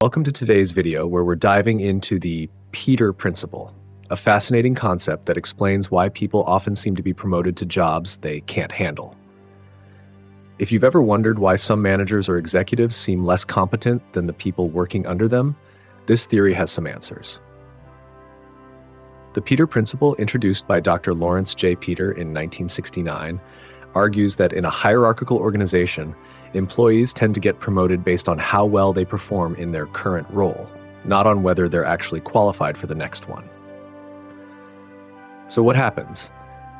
Welcome to today's video where we're diving into the Peter Principle, a fascinating concept that explains why people often seem to be promoted to jobs they can't handle. If you've ever wondered why some managers or executives seem less competent than the people working under them, this theory has some answers. The Peter Principle, introduced by Dr. Lawrence J. Peter in 1969, argues that in a hierarchical organization, employees tend to get promoted based on how well they perform in their current role, not on whether they're actually qualified for the next one. So what happens?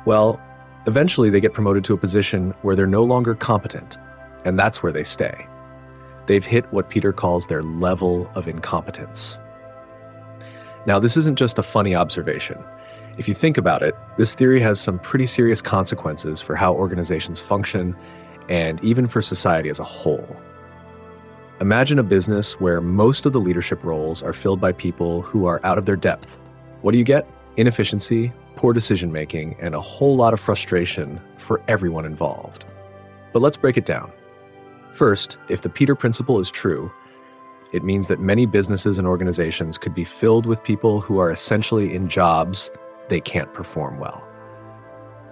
Well, eventually they get promoted to a position where they're no longer competent, and that's where they stay. They've hit what Peter calls their level of incompetence. Now, this isn't just a funny observation. If you think about it, this theory has some pretty serious consequences for how organizations function and even for society as a whole. Imagine a business where most of the leadership roles are filled by people who are out of their depth. What do you get? Inefficiency, poor decision-making, and a whole lot of frustration for everyone involved. But let's break it down. First, if the Peter Principle is true, it means that many businesses and organizations could be filled with people who are essentially in jobs they can't perform well.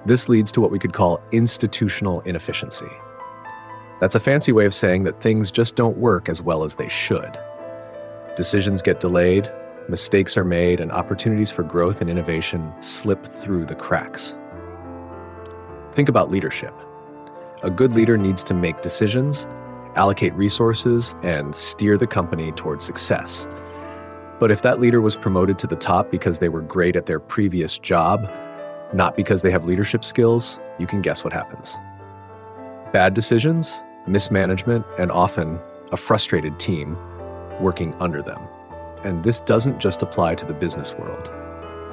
This leads to what we could call institutional inefficiency. That's a fancy way of saying that things just don't work as well as they should. Decisions get delayed, mistakes are made, and opportunities for growth and innovation slip through the cracks. Think about leadership. A good leader needs to make decisions, allocate resources, and steer the company towards success. But if that leader was promoted to the top because they were great at their previous job, not because they have leadership skills, you can guess what happens. Bad decisions, mismanagement, and often a frustrated team working under them. And this doesn't just apply to the business world.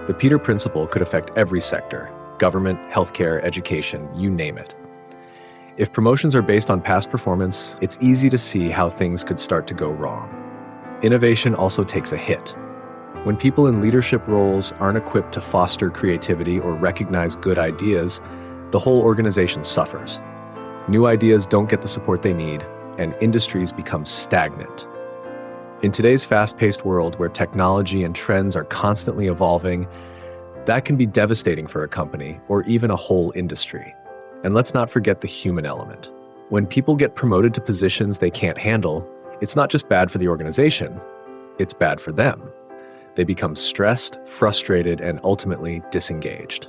The Peter Principle could affect every sector: government, healthcare, education, you name it. If promotions are based on past performance, it's easy to see how things could start to go wrong. Innovation also takes a hit. When people in leadership roles aren't equipped to foster creativity or recognize good ideas, the whole organization suffers. New ideas don't get the support they need, and industries become stagnant. In today's fast-paced world where technology and trends are constantly evolving, that can be devastating for a company or even a whole industry. And let's not forget the human element. When people get promoted to positions they can't handle, it's not just bad for the organization, it's bad for them. They become stressed, frustrated, and ultimately disengaged.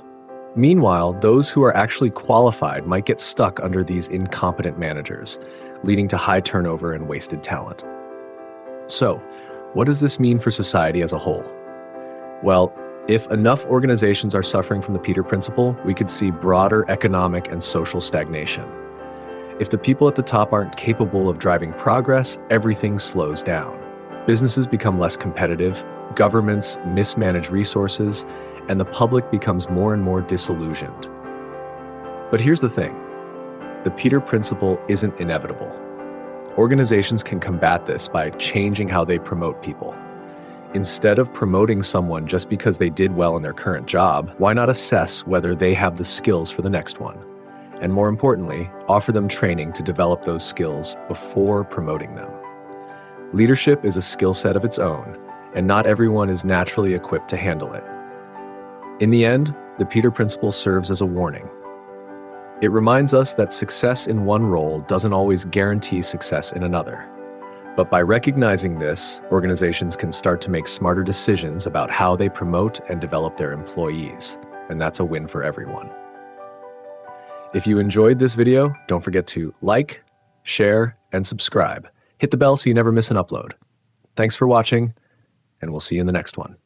Meanwhile, those who are actually qualified might get stuck under these incompetent managers, leading to high turnover and wasted talent. So, what does this mean for society as a whole? Well, if enough organizations are suffering from the Peter Principle, we could see broader economic and social stagnation. If the people at the top aren't capable of driving progress, everything slows down. Businesses become less competitive, governments mismanage resources, and the public becomes more and more disillusioned. But here's the thing. The Peter Principle isn't inevitable. Organizations can combat this by changing how they promote people. Instead of promoting someone just because they did well in their current job, why not assess whether they have the skills for the next one? And more importantly, offer them training to develop those skills before promoting them. Leadership is a skill set of its own, and not everyone is naturally equipped to handle it. In the end, the Peter Principle serves as a warning. It reminds us that success in one role doesn't always guarantee success in another. But by recognizing this, organizations can start to make smarter decisions about how they promote and develop their employees, and that's a win for everyone. If you enjoyed this video, don't forget to like, share, and subscribe. Hit the bell so you never miss an upload. Thanks for watching, and we'll see you in the next one.